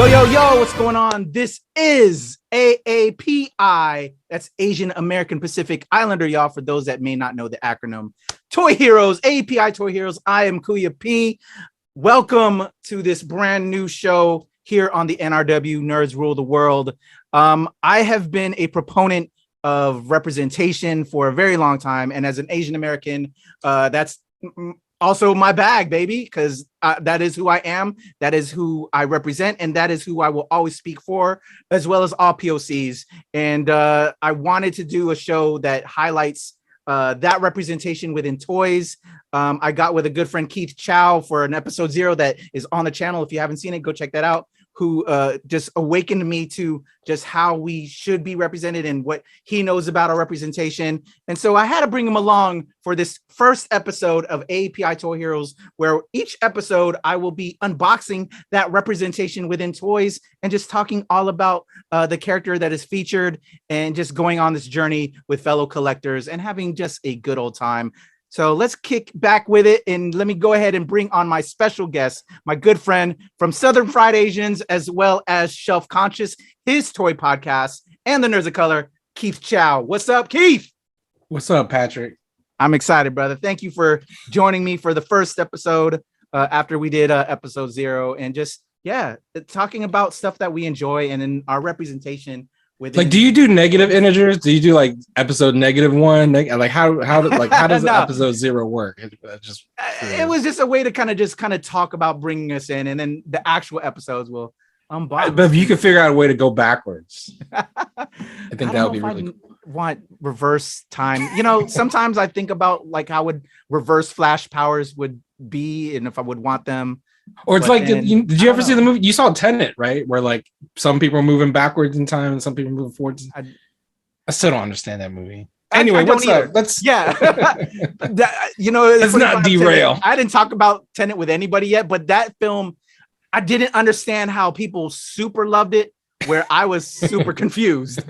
Yo, what's going on? This is AAPI. That's Asian American Pacific Islander, y'all, for those that may not know the acronym. Toy Heroes, AAPI Toy Heroes. I am Kuya P. Welcome to this brand new show here on the NRW Nerds Rule the World. I have been a proponent of representation for a very long time. And as an Asian American, that's also my bag, baby, because that is who I am. That is who I represent. And that is who I will always speak for, as well as all POCs. And I wanted to do a show that highlights that representation within toys. I got with a good friend, Keith Chow, for an episode 0 that is on the channel. If you haven't seen it, go check that out. Who just awakened me to just how we should be represented and what he knows about our representation. And so I had to bring him along for this first episode of AAPI Toy Heroes, where each episode I will be unboxing that representation within toys and just talking all about the character that is featured and just going on this journey with fellow collectors and having just a good old time. So let's kick back with it, and let me go ahead and bring on my special guest, my good friend from Southern Fried Asians, as well as Shelf Conscious, his toy podcast, and the Nerds of Color, Keith Chow. What's up, Keith? What's up, Patrick? I'm excited, brother. Thank you for joining me for the first episode after we did episode 0, and just, talking about stuff that we enjoy and in our representation. Like, do you do negative integers? Do you do like episode -1? How does No. episode 0 work? It was just a way to kind of talk about bringing us in, and then the actual episodes will unbox. But if you could figure out a way to go backwards, I think that would be really cool. Want reverse time. Sometimes I think about like how would reverse flash powers would be, and if I would want them. Or it's like, did you ever see the movie? You saw Tenet, right? Where like some people are moving backwards in time and some people are moving forwards. I still don't understand that movie. Anyway, what's up? Let's not derail. I didn't talk about Tenet with anybody yet, but that film, I didn't understand how people super loved it, where I was super confused.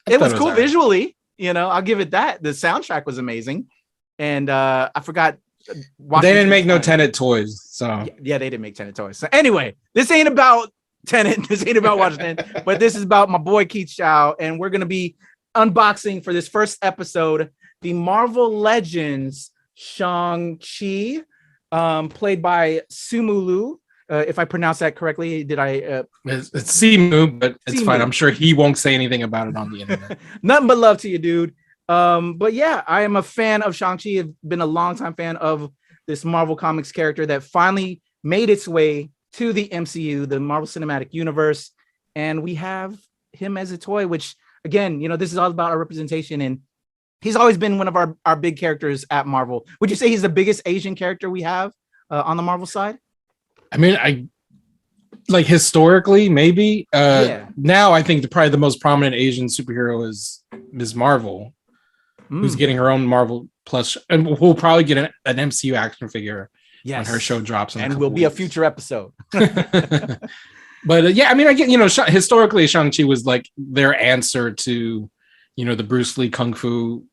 It was cool visually, I'll give it that. The soundtrack was amazing, and I forgot. They didn't make no Tenet toys, so yeah, they didn't make Tenet toys. So anyway, this ain't about Tenet. This ain't about Washington, but this is about my boy Keith Chow, and we're gonna be unboxing for this first episode the Marvel Legends Shang-Chi, played by Simu Liu. If I pronounce that correctly, did I? It's Simu, but it's fine. I'm sure he won't say anything about it on the internet. Nothing but love to you, dude. But yeah, I am a fan of Shang-Chi. I've been a longtime fan of this Marvel Comics character that finally made its way to the MCU, the Marvel Cinematic Universe. And we have him as a toy, which again, this is all about our representation. And he's always been one of our big characters at Marvel. Would you say he's the biggest Asian character we have on the Marvel side? I mean, like historically, maybe. Now I think probably the most prominent Asian superhero is Ms. Marvel. Who's getting her own Marvel Plus, and we'll probably get an MCU action figure when her show drops. And will be a future episode. But I mean, I get, historically Shang-Chi was like their answer to, the Bruce Lee Kung Fu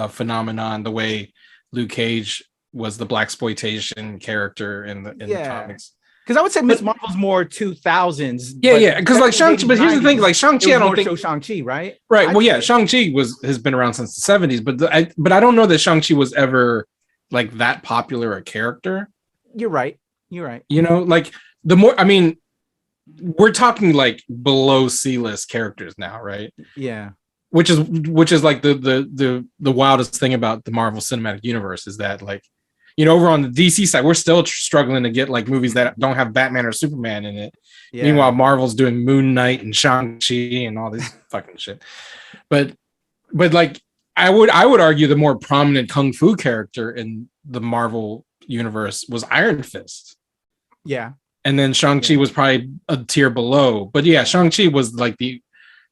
phenomenon, the way Luke Cage was the blaxploitation character in the comics. Because I would say Miss Marvel's more 2000s. Yeah. Because like Shang-Chi, but here's the thing: like Shang-Chi, I don't think Shang-Chi, right? Right. Well, yeah, Shang-Chi has been around since the 70s, but I don't know that Shang-Chi was ever like that popular a character. You're right. Like the more, I mean, we're talking like below C-list characters now, right? Yeah. Which is like the wildest thing about the Marvel Cinematic Universe is that like. Over on the DC side, we're still struggling to get like movies that don't have Batman or Superman in it. Yeah. Meanwhile, Marvel's doing Moon Knight and Shang-Chi and all this fucking shit. But like I would argue the more prominent kung fu character in the Marvel universe was Iron Fist. Yeah. And then Shang-Chi was probably a tier below. But yeah, Shang-Chi was like the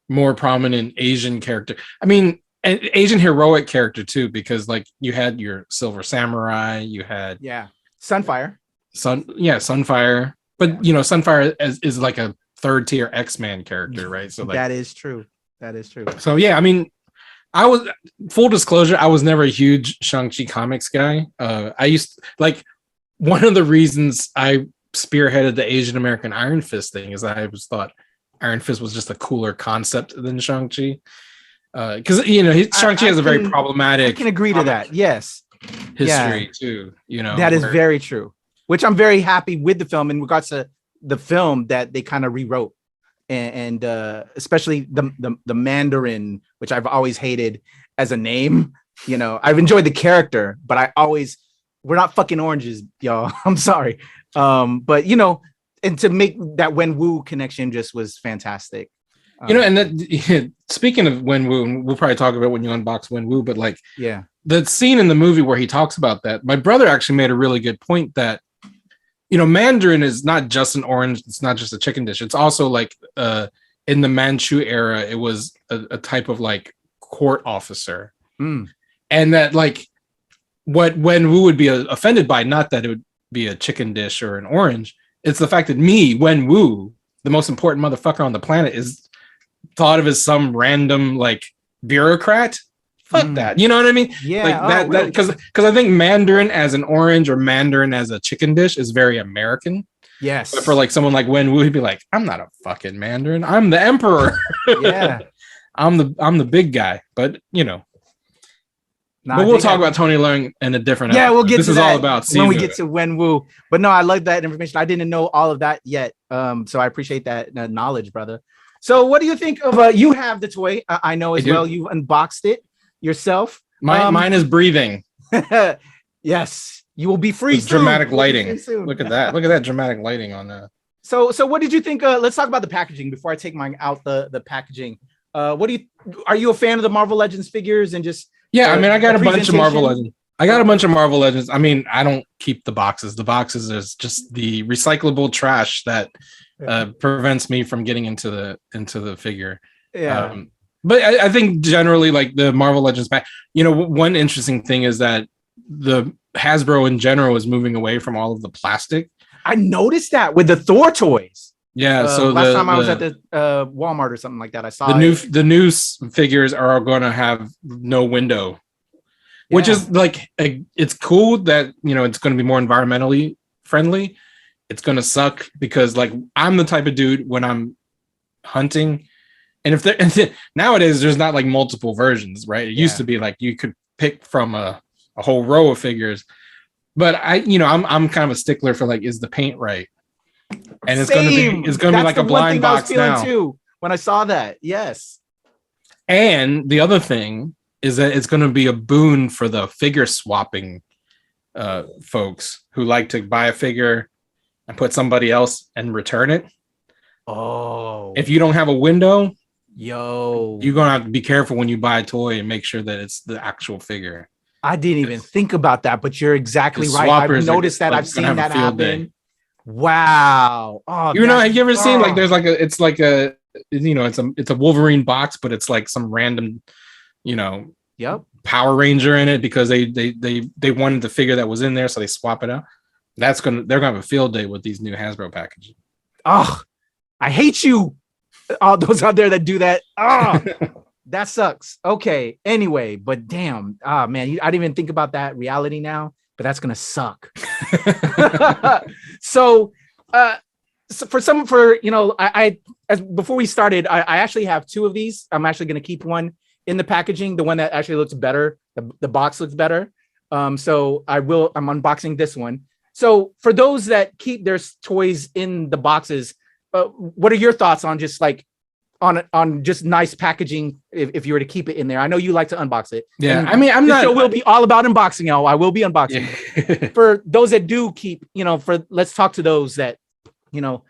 more prominent Asian character. I mean, an Asian heroic character too, because like you had your Silver Samurai, you had Sunfire. Sunfire. But Sunfire is like a third tier X-Man character, right? So like that is true. So yeah, I mean, I was full disclosure, I was never a huge Shang-Chi comics guy. I used like one of the reasons I spearheaded the Asian American Iron Fist thing, is I always thought Iron Fist was just a cooler concept than Shang-Chi. Because Shang-Chi has a very problematic. I can agree to that. Yes, history too. That is very true. Which I'm very happy with the film in regards to the film that they kind of rewrote, and especially the Mandarin, which I've always hated as a name. I've enjoyed the character, but we're not fucking oranges, y'all. I'm sorry, but and to make that Wenwu connection just was fantastic. And that, speaking of Wenwu, we'll probably talk about when you unbox Wenwu, but the scene in the movie where he talks about that, my brother actually made a really good point that, Mandarin is not just an orange, it's not just a chicken dish. It's also like in the Manchu era, it was a type of like court officer. Mm. And that like what Wenwu would be offended by, not that it would be a chicken dish or an orange, it's the fact that Wenwu, the most important motherfucker on the planet, is thought of as some random like bureaucrat. Fuck that. You know what I mean? Yeah. Like that because I think Mandarin as an orange or Mandarin as a chicken dish is very American. Yes. But for like someone like Wenwu, he'd be like, I'm not a fucking Mandarin. I'm the emperor. Yeah. I'm the big guy. But but we'll talk about Tony Leung in a different episode. We'll get this to is that all about when we get to Wenwu. But no, I love that information. I didn't know all of that yet. So I appreciate that knowledge, brother. So what do you think of you have the toy? I know as well. You unboxed it yourself. Mine is breathing. Yes, you will be free soon. Dramatic lighting. Look at that. Look at that dramatic lighting on that. So what did you think? Let's talk about the packaging before I take mine out the packaging. Are you a fan of the Marvel Legends figures and just? Yeah, I mean, I got a bunch of Marvel Legends. I mean, I don't keep the boxes. The boxes is just the recyclable trash that prevents me from getting into the figure. Yeah. But I think generally, like the Marvel Legends pack, one interesting thing is that the Hasbro in general is moving away from all of the plastic. I noticed that with the Thor toys. Yeah. So last time I was at the Walmart or something like that, I saw the new figures are going to have no window, which is like it's cool that it's going to be more environmentally friendly. It's going to suck because like I'm the type of dude when I'm hunting. And nowadays there's not like multiple versions, right? It used to be like you could pick from a whole row of figures, but I'm kind of a stickler for like, is the paint right? And it's going to be like a blind box now. Too, when I saw that, yes. And the other thing is that it's going to be a boon for the figure swapping folks who like to buy a figure and put somebody else and return it. Oh, if you don't have a window. Yo, you're gonna have to be careful when you buy a toy and make sure that it's the actual figure. I didn't even think about that, but you're exactly right. I've noticed that. I've seen that happen. Day. Wow. Oh, have you ever seen like there's like it's a Wolverine box, but it's like some random, Power Ranger in it because they wanted the figure that was in there, so they swap it out. They're gonna have a field day with these new Hasbro packaging. Oh, I hate you. All those out there that do that. Oh, that sucks. Okay. Anyway, but damn. Man, I didn't even think about that reality now, but that's going to suck. So before we started, I actually have two of these. I'm actually going to keep one in the packaging. The one that actually looks better. The box looks better. So I'm unboxing this one. So for those that keep their toys in the boxes, what are your thoughts on just like on just nice packaging if you were to keep it in there? I know you like to unbox it. Yeah, and I mean, I'm not. Show will be all about unboxing, y'all. I will be unboxing. Yeah. For those that do keep, let's talk to those that, do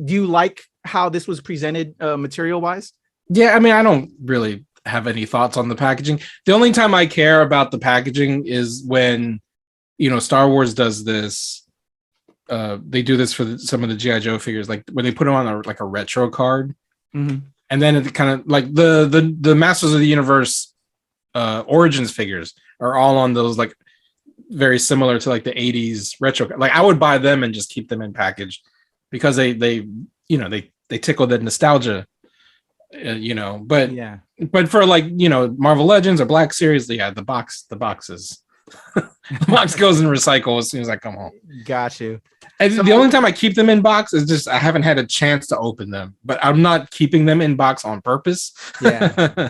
you like how this was presented material wise? Yeah, I mean, I don't really have any thoughts on the packaging. The only time I care about the packaging is when, Star Wars does this. They do this for some of the G.I. Joe figures, like when they put them on a retro card, and then it kind of like the Masters of the Universe Origins figures are all on those like very similar to like the 80s retro. Like I would buy them and just keep them in package because they tickle the nostalgia, But for like Marvel Legends or Black Series, the box is The box goes in recycle as soon as I come home. Got you. And the only time I keep them in box is just I haven't had a chance to open them, but I'm not keeping them in box on purpose. Yeah.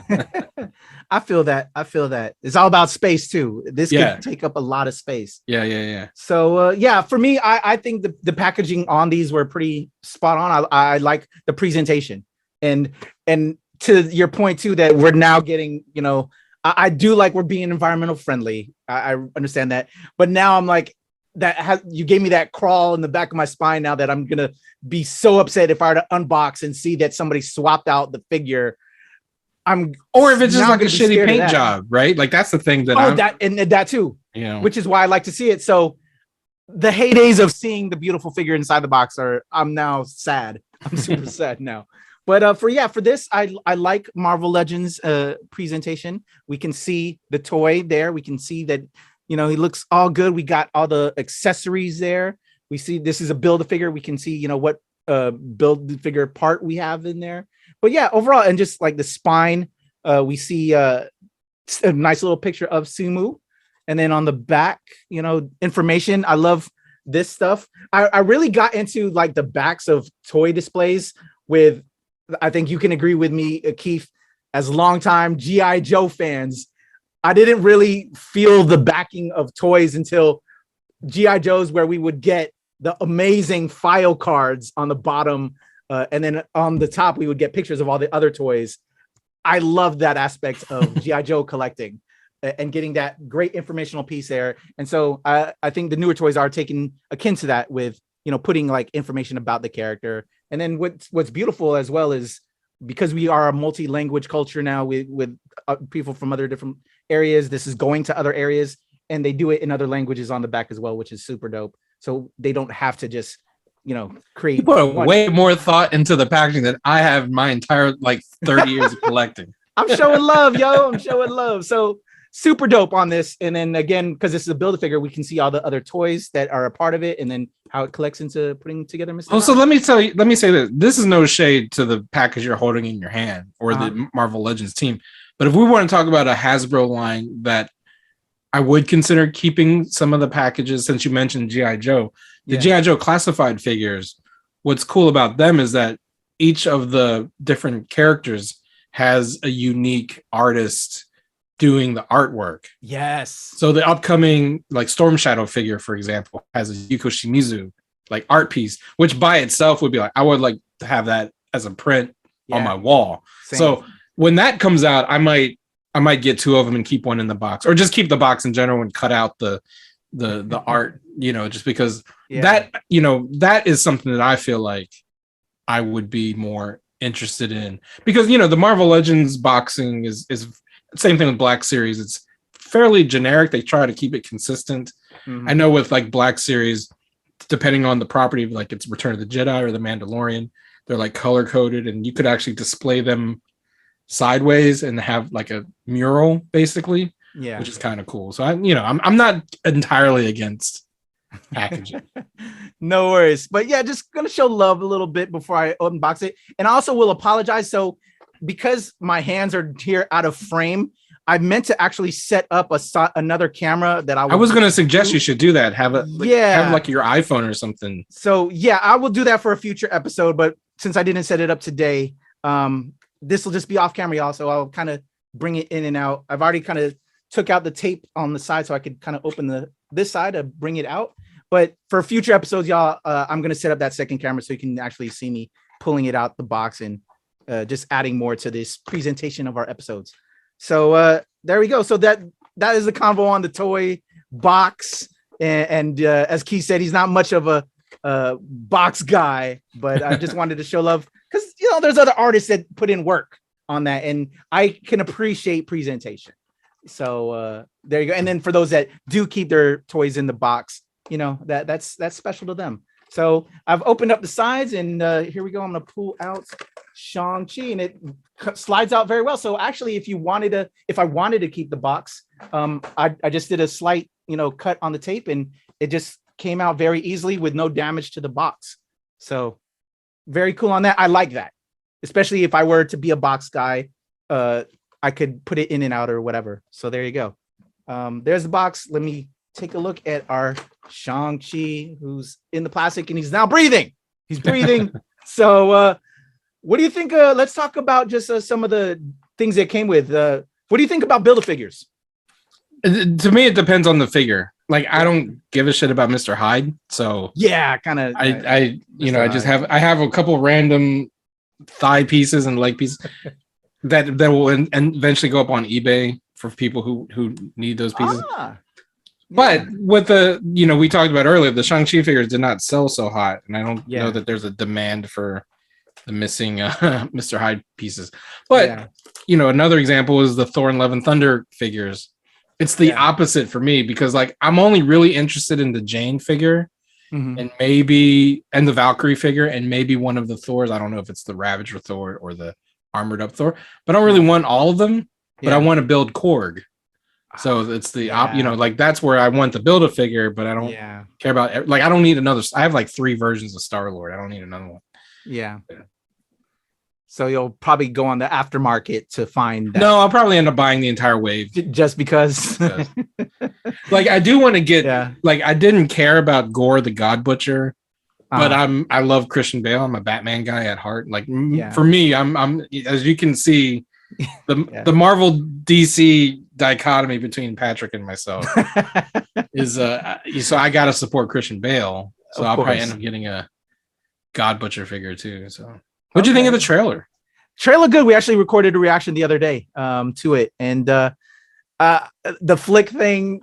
I feel that. It's all about space too. This can take up a lot of space. Yeah. So for me, I think the packaging on these were pretty spot on. I like the presentation, and to your point too, that we're now getting, I do like we're being environmental friendly. I understand that, but now I'm like, you gave me that crawl in the back of my spine now that I'm gonna be so upset if I were to unbox and see that somebody swapped out the figure. Or if it's just like a shitty paint job, right? Like that's the thing that that too, which is why I like to see it. So the heydays of seeing the beautiful figure inside the box I'm now sad. I'm super sad now. But for this, I like Marvel Legends presentation. We can see the toy there. We can see that, he looks all good. We got all the accessories there. We see this is a Build-A-Figure. We can see, what Build-A-Figure part we have in there. But yeah, overall, and just like the spine, we see a nice little picture of Sumu. And then on the back, information. I love this stuff. I really got into like the backs of toy displays with, I think you can agree with me, Keith, as longtime G.I. Joe fans. I didn't really feel the backing of toys until G.I. Joe's, where we would get the amazing file cards on the bottom. And then on the top, we would get pictures of all the other toys. I love that aspect of G.I. Joe collecting and getting that great informational piece there. And so I think the newer toys are taking akin to that with, putting like information about the character. And then what's beautiful as well is, because we are a multi-language culture now with people from other different areas, this is going to other areas, and they do it in other languages on the back as well, which is super dope. So they don't have to just, create. You put way more thought into the packaging than I have my entire 30 years of collecting. I'm showing love, yo. I'm showing love. So super dope on this. And then again, because this is a Build-A-Figure, we can see all the other toys that are a part of it, and then how it collects into putting together. So let me say this. This is no shade to the package you're holding in your hand or the Marvel Legends team. But if we want to talk about a Hasbro line that I would consider keeping some of the packages, since you mentioned G.I. Joe, the G.I. Joe classified figures, what's cool about them is that each of the different characters has a unique artist doing the artwork. Yes. So the upcoming Storm Shadow figure, for example, has a Yuko Shimizu art piece, which by itself would be I would like to have that as a print on my wall. Same. So when that comes out, I might get two of them and keep one in the box, or just keep the box in general and cut out the art, just because that is something that I feel like I would be more interested in, because the Marvel Legends boxing is same thing with Black Series. It's fairly generic. They try to keep it consistent. Mm-hmm. I know with Black Series, depending on the property, it's Return of the Jedi or the Mandalorian, they're color coded, and you could actually display them sideways and have a mural basically, which is kind of cool. So I'm not entirely against packaging. No worries, but just gonna show love a little bit before I unbox it, and I also will apologize. So because my hands are here out of frame, I meant to actually set up another camera that I was going to suggest you should do that. Have it, have your iPhone or something. So I will do that for a future episode. But since I didn't set it up today, this will just be off camera, y'all. So I'll kind of bring it in and out. I've already kind of took out the tape on the side so I could kind of open this side to bring it out. But for future episodes, y'all, I'm going to set up that second camera so you can actually see me pulling it out the box and just adding more to this presentation of our episodes. So there we go. So that is the convo on the toy box. And as Keith said, he's not much of a box guy, but I just wanted to show love because, there's other artists that put in work on that, and I can appreciate presentation. So there you go. And then for those that do keep their toys in the box, that's special to them. So I've opened up the sides, and here we go. I'm going to pull out Shang-Chi, and it slides out very well. So actually, if I wanted to keep the box, I just did a slight, cut on the tape, and it just came out very easily with no damage to the box. So very cool on that. I like that, especially if I were to be a box guy, I could put it in and out or whatever. So there you go. There's the box. Let me take a look at our Shang-Chi, who's in the plastic, and he's now breathing. He's breathing. So what do you think? Let's talk about just some of the things that came with. What do you think about Build-A-Figures? To me, it depends on the figure. Like, I don't give a shit about Mr. Hyde. So yeah, kind of. I have a couple random thigh pieces and leg pieces that will eventually go up on eBay for people who need those pieces. But with we talked about earlier, the Shang-Chi figures did not sell so hot, and I don't know that there's a demand for the missing Mr. Hyde pieces. But another example is the Thor and Love and Thunder figures. It's the opposite for me, because like I'm only really interested in the Jane figure and the Valkyrie figure and maybe one of the Thors. I don't know if it's the Ravager Thor or the Armored Up Thor, but I don't really want all of them. But I want to build Korg. So it's the like that's where I want to build a figure, but I don't care about, like, I don't need another. I have like 3 versions of Star-Lord. I don't need another one. Yeah. So you'll probably go on the aftermarket to find that. No, I'll probably end up buying the entire wave. Just because. Like, I do want to get, like, I didn't care about Gore the God Butcher, but I love Christian Bale. I'm a Batman guy at heart. Like, for me, I'm as you can see, the Marvel DC dichotomy between Patrick and myself is so I gotta support Christian Bale. So I'll probably end up getting a God Butcher figure too. So what'd you think of the trailer? Trailer good. We actually recorded a reaction the other day to it, and the flick thing,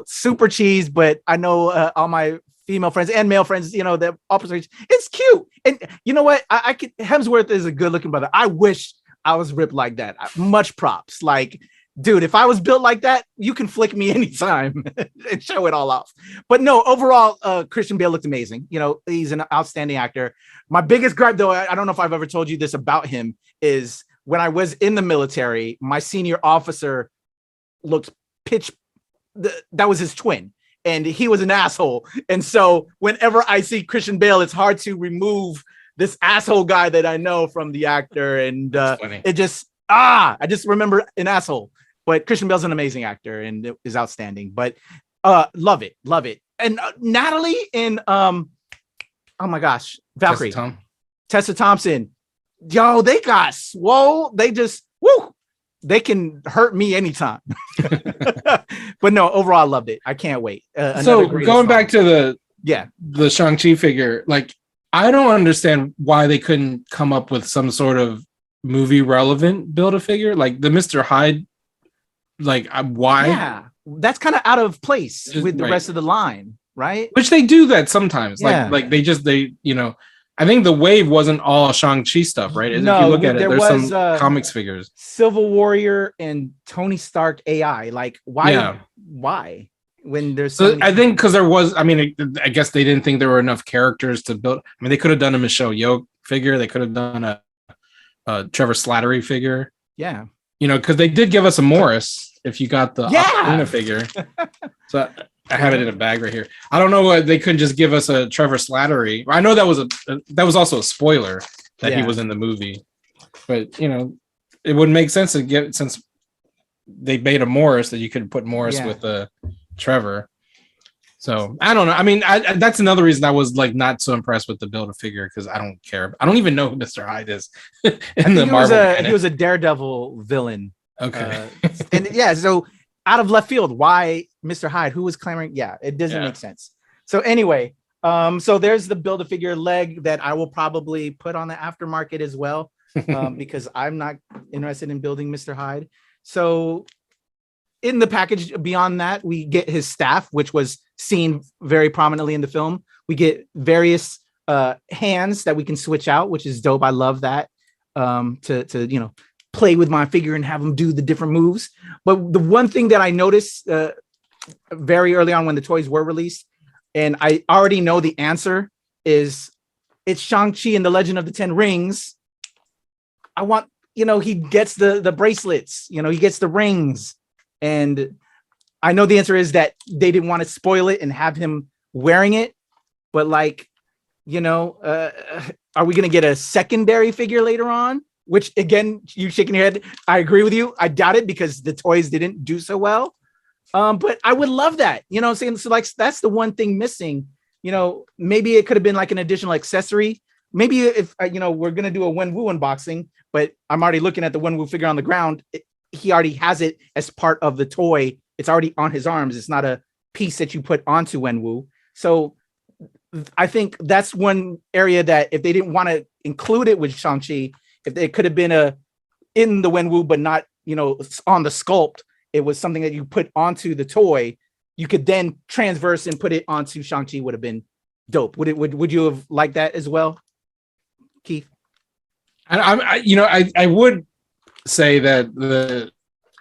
super cheese, but I know all my female friends and male friends, the opposite, it's cute. And you know what? I could, Hemsworth is a good looking brother. I wish I was ripped like that. Much props. Like, dude, if I was built like that, you can flick me anytime and show it all off. But no, overall, Christian Bale looked amazing. He's an outstanding actor. My biggest gripe, though, I don't know if I've ever told you this about him, is when I was in the military, my senior officer looked that was his twin. And he was an asshole. And so whenever I see Christian Bale, it's hard to remove this asshole guy that I know from the actor. And it just, I just remember an asshole. But Christian Bale's an amazing actor and it is outstanding. But love it. And Natalie in, oh my gosh, Valkyrie. Tessa Thompson. Yo, they got swole. They just, they can hurt me anytime. But no, overall, I loved it. I can't wait. So going back to the Shang-Chi figure, like, I don't understand why they couldn't come up with some sort of movie relevant Build-A-Figure, like the Mr. Hyde. Like, why? Yeah, that's kind of out of place with the rest of the line, right? Which they do that sometimes. Like they I think the wave wasn't all Shang-Chi stuff, right? No, if you look at it, there's some comics figures. Civil Warrior and Tony Stark AI. Like, why? Yeah. Why? When there's I think because there was, I guess they didn't think there were enough characters to build. They could have done a Michelle Yeoh figure. They could have done a Trevor Slattery figure. Yeah. Because they did give us a Morris if you got the Aquafina figure. So I have it in a bag right here. I don't know why they couldn't just give us a Trevor Slattery. I know that was also a spoiler that he was in the movie, but it wouldn't make sense to get, since they made a Morris, that you could put Morris with Trevor. So I don't know. That's another reason I was like not so impressed with the Build-A-Figure, because I don't care. I don't even know who Mr. Hyde is in the Marvel. He was a Daredevil villain. Okay. And so out of left field, why Mr. Hyde? Who was clamoring? Yeah, it doesn't make sense. So anyway, so there's the Build-A-Figure leg that I will probably put on the aftermarket as well, because I'm not interested in building Mr. Hyde. So in the package beyond that, we get his staff, which was seen very prominently in the film. We get various hands that we can switch out, which is dope. I love that, to play with my figure and have him do the different moves. But the one thing that I noticed very early on when the toys were released, and I already know the answer, is it's Shang-Chi and the Legend of the Ten Rings. I want, he gets the bracelets, he gets the rings. And I know the answer is that they didn't want to spoil it and have him wearing it. But like, are we going to get a secondary figure later on? Which, again, you shaking your head. I agree with you. I doubt it, because the toys didn't do so well. But I would love that, you know what I'm saying? So like, that's the one thing missing, you know, maybe it could have been like an additional accessory. Maybe if, you know, we're going to do a Wenwu unboxing, but I'm already looking at the Wenwu figure on the ground. He already has it as part of the toy. It's already on his arms. It's not a piece that you put onto Wenwu. So I think that's one area that if they didn't want to include it with Shang-Chi, if it could have been in the Wenwu, but not, you know, on the sculpt, it was something that you put onto the toy, you could then transverse and put it onto Shang-Chi, would have been dope. Would you have liked that as well, Keith? I would say that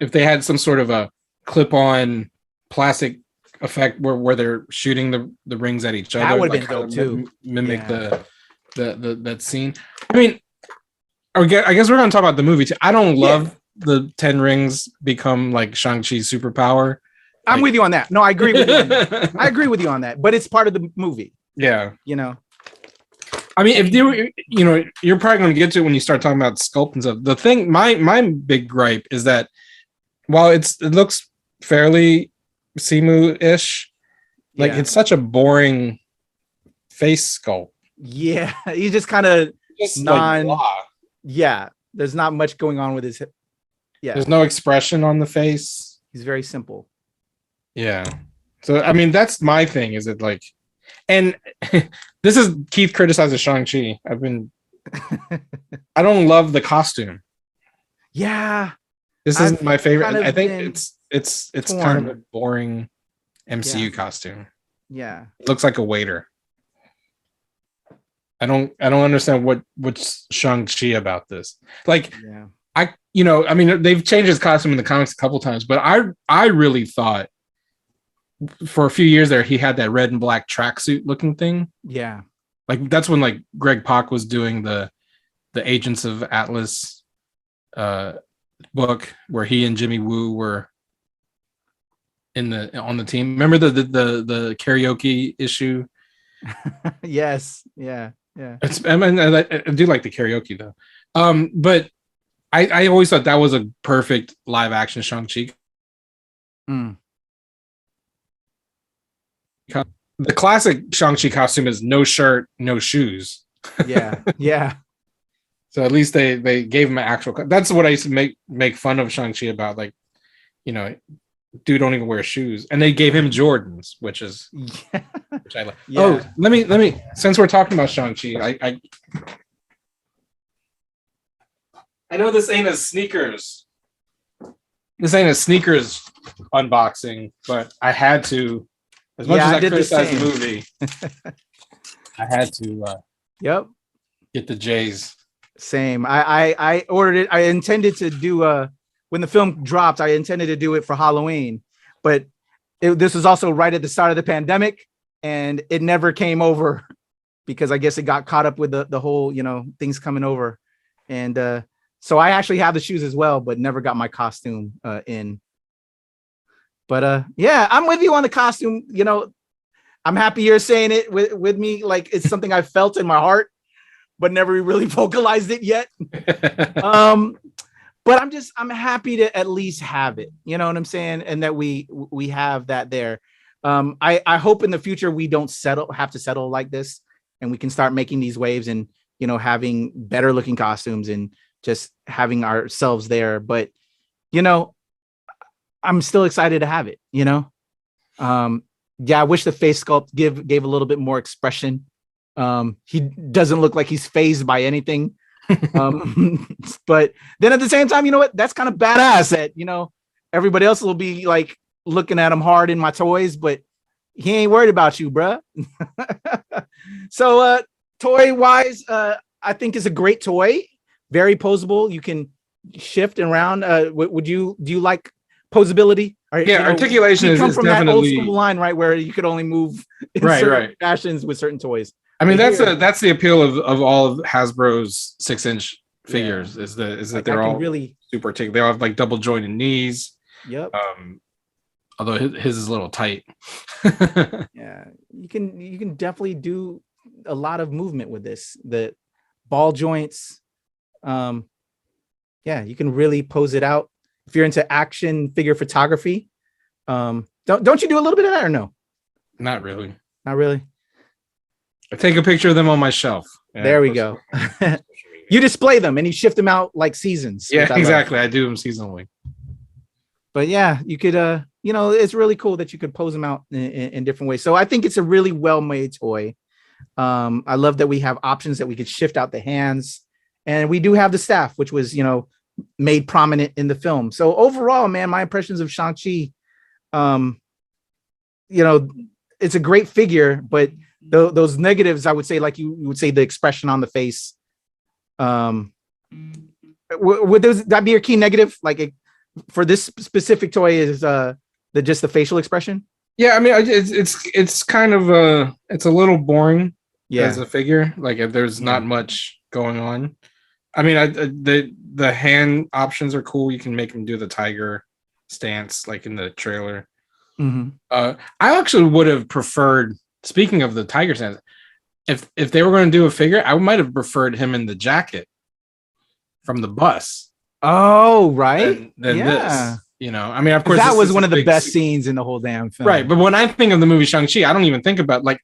if they had some sort of a clip-on plastic effect where they're shooting the rings at each other, that would have been dope too. Mimic the that scene. I mean, I guess we're gonna talk about the movie too. I don't love the 10 rings become like Shang-Chi's superpower. I'm with you on that. No, I agree with you on that. I agree with you on that, but it's part of the movie. Yeah. You know, I mean, if you know, you're probably going to get to it when you start talking about sculpt and stuff. The thing, my big gripe is that while it looks fairly Simu-ish, like it's such a boring face sculpt. Yeah. He's just kind of there's not much going on with his hip. Yeah. There's no expression on the face. He's very simple. Yeah. So, I mean, that's my thing. Is it like, and this is Keith criticizes Shang-Chi. I don't love the costume. Yeah. This isn't my favorite. I think it's kind of a boring MCU costume. Yeah. It looks like a waiter. I don't understand what's Shang-Chi about this. Like, I mean, they've changed his costume in the comics a couple times, but I really thought for a few years there he had that red and black tracksuit looking thing. Yeah. Like that's when like Greg Pak was doing the Agents of Atlas book where he and Jimmy Woo were on the team. Remember the karaoke issue? Yes. Yeah. Yeah. I do like the karaoke though. But I always thought that was a perfect live action Shang-Chi. The classic Shang-Chi costume is no shirt, no shoes. Yeah. Yeah. So at least they gave him an actual. That's what I used to make fun of Shang-Chi about. Like, you know, dude don't even wear shoes, and they gave him Jordans, which I like. Yeah. Oh, let me. Since we're talking about Shang-Chi, I know this ain't a sneakers. This ain't a sneakers unboxing, but I had to. As much as I criticized the movie, I had to. Get the J's. Same. I ordered it. I intended to do when the film dropped. I intended to do it for Halloween, but this was also right at the start of the pandemic, and it never came over because I guess it got caught up with the whole, you know, things coming over, and so I actually have the shoes as well, but never got my costume in. But yeah, I'm with you on the costume. You know, I'm happy you're saying it with me. Like it's something I felt in my heart, but never really vocalized it yet. But I'm happy to at least have it. You know what I'm saying? And that we have that there. I hope in the future we don't have to settle like this, and we can start making these waves and, you know, having better looking costumes and just having ourselves there. But, you know, I'm still excited to have it, you know? Yeah, I wish the face sculpt gave a little bit more expression. He doesn't look like he's fazed by anything. But then at the same time, you know what? That's kind of badass that, you know, everybody else will be like looking at him hard in my toys, but he ain't worried about you, bruh. So toy wise, I think is a great toy. Very posable. You can shift around. Do you like posability? Articulation is from definitely that old school line, right, where you could only move in certain fashions with certain toys. I mean, that's the appeal of all of Hasbro's 6-inch figures is that like they're all really super tight. They all have like double jointed knees. Yep. Although his is a little tight. Yeah, you can definitely do a lot of movement with this. The ball joints. Yeah, you can really pose it out. If you're into action figure photography, Don't you do a little bit of that or no? Not really. Not really. I take a picture of them on my shelf. There we go. You display them and you shift them out like seasons. Yeah, exactly. I do them seasonally. But yeah, you could, it's really cool that you could pose them out in different ways. So I think it's a really well-made toy. I love that we have options that we could shift out the hands, and we do have the staff, which was, made prominent in the film. So overall, man, my impressions of Shang-Chi, it's a great figure, but those negatives, I would say, like you would say, the expression on the face, would that be your key negative? Like for this specific toy is just the facial expression? Yeah, I mean, it's kind of it's a little boring as a figure. Like there's not much going on. I mean, the hand options are cool. You can make them do the tiger stance like in the trailer. Mm-hmm. I actually would have preferred, speaking of the tiger stance, if they were going to do a figure, I might have preferred him in the jacket from the bus. Oh, right. Than this. I mean, of course, that was one of the best scenes in the whole damn film. Right. But when I think of the movie Shang-Chi, I don't even think about, like,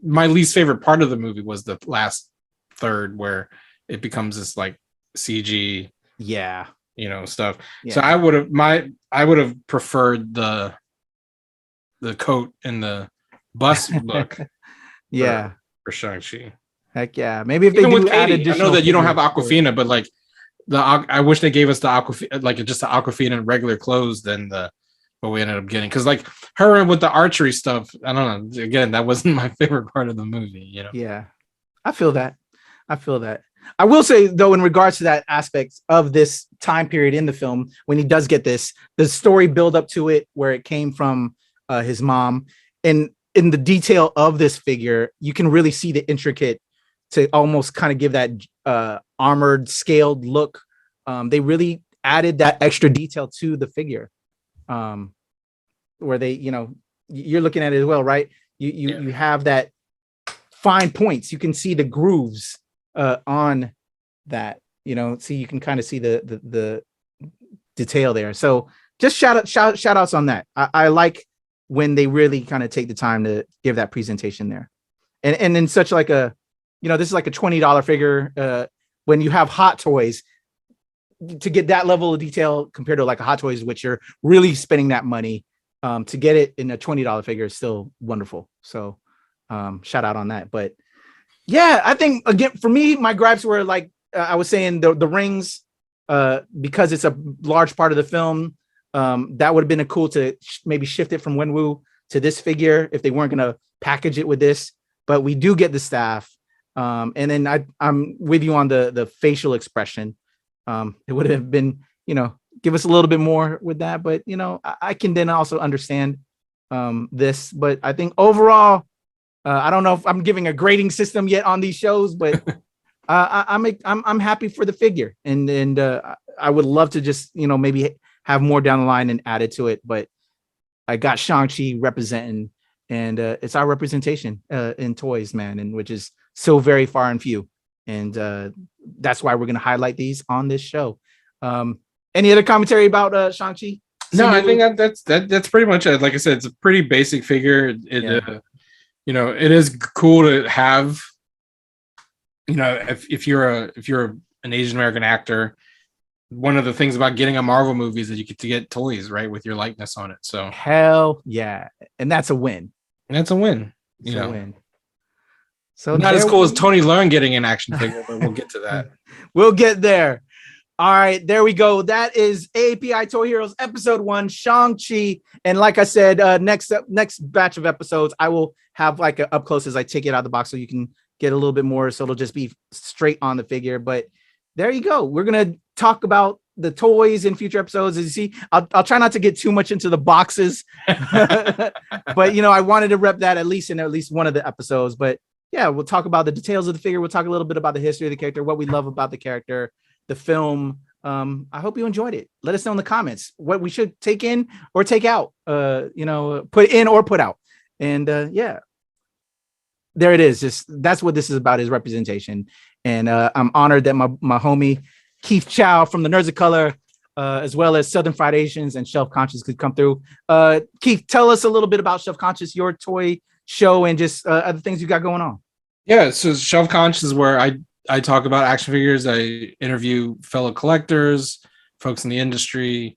my least favorite part of the movie was the last third where it becomes this like CG, stuff. Yeah. So I would have preferred the coat and the bus look. For Shang-Chi. Heck yeah. Maybe if they do add additional. I know that you don't have Awkwafina, but like I wish they gave us the Awkwafina, like just the Awkwafina in regular clothes than what we ended up getting. Because like her with the archery stuff, I don't know. Again, that wasn't my favorite part of the movie. Yeah, I feel that. I will say though, in regards to that aspect of this time period in the film, when he does get this, the story build up to it, where it came from his mom, and in the detail of this figure, you can really see the intricate to almost kind of give that armored scaled look. They really added that extra detail to the figure, where they, you're looking at it as well, right? You have that fine points. You can see the grooves on that, so you can kind of see the detail there. So just shout outs on that. I like when they really kind of take the time to give that presentation there. And in such like a, this is like a $20 figure. When you have Hot Toys, to get that level of detail compared to like a Hot Toys, which you're really spending that money, to get it in a $20 figure is still wonderful. So shout out on that. But yeah, I think again, for me, my gripes were like, I was saying the rings, because it's a large part of the film. That would have been a cool to maybe shift it from Wenwu to this figure if they weren't going to package it with this, but we do get the staff. And then I'm with you on the facial expression. It would have been, give us a little bit more with that, but I can then also understand this, but I think overall, I don't know if I'm giving a grading system yet on these shows, but I'm happy for the figure, and I would love to just maybe have more down the line and add it to it, but I got Shang-Chi representing, and it's our representation in toys, man, and which is so very far and few, and that's why we're going to highlight these on this show. Any other commentary about Shang-Chi? No, I think that's pretty much it. Like I said, it's a pretty basic figure. It is cool to have. If you're an Asian American actor, one of the things about getting a Marvel movie is that you get to get toys, right, with your likeness on it. So hell yeah, and that's a win. It's a win. Win. So not as cool as Tony Leung getting an action figure, but we'll get to that. We'll get there. All right, there we go. That is AAPI Toy Heroes episode 1, Shang-Chi. And like I said, next batch of episodes, I will have like a up close as I take it out of the box so you can get a little bit more. So it'll just be straight on the figure. But there you go. We're going to talk about the toys in future episodes. As you see, I'll try not to get too much into the boxes. But, I wanted to rep that at least in at least one of the episodes. But yeah, we'll talk about the details of the figure. We'll talk a little bit about the history of the character, what we love about the character, the film. I hope you enjoyed it. Let us know in the comments what we should take in or take out, put in or put out. And yeah, there it is. Just that's what this is about, is representation. And I'm honored that my homie Keith Chow from the Nerds of Color as well as Southern Fried Asians and Shelf Conscious could come through. Keith, tell us a little bit about Shelf Conscious, your toy show, and just other things you got going on. Yeah, so Shelf Conscious is where I talk about action figures. I interview fellow collectors, folks in the industry,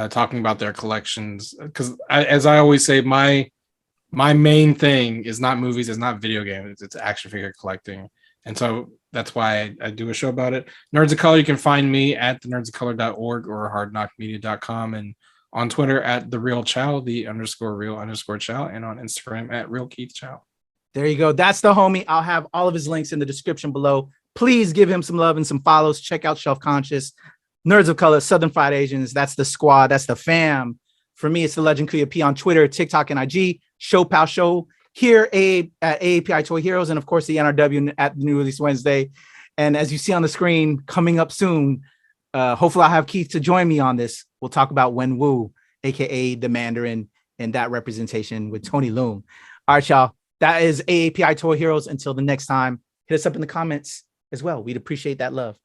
talking about their collections. Because as I always say, my main thing is not movies, it's not video games, it's action figure collecting. And so that's why I do a show about it. Nerds of Color, you can find me at thenerdsofcolor.org or hardknockmedia.com, and on Twitter at @therealchow, _real_chow, and on Instagram at realkeithchow. There you go. That's the homie. I'll have all of his links in the description below. Please give him some love and some follows. Check out Shelf Conscious, Nerds of Color, Southern Fried Asians. That's the squad. That's the fam. For me, it's the legend Kuya P on Twitter, TikTok, and IG. ShoPowSho here at AAPI Toy Heroes, and of course the NRW at the New Release Wednesday. And as you see on the screen, coming up soon, hopefully I'll have Keith to join me on this. We'll talk about Wenwu, aka the Mandarin, and that representation with Tony Loom. All right, y'all. That is AAPI Toy Heroes. Until the next time, hit us up in the comments as well. We'd appreciate that love.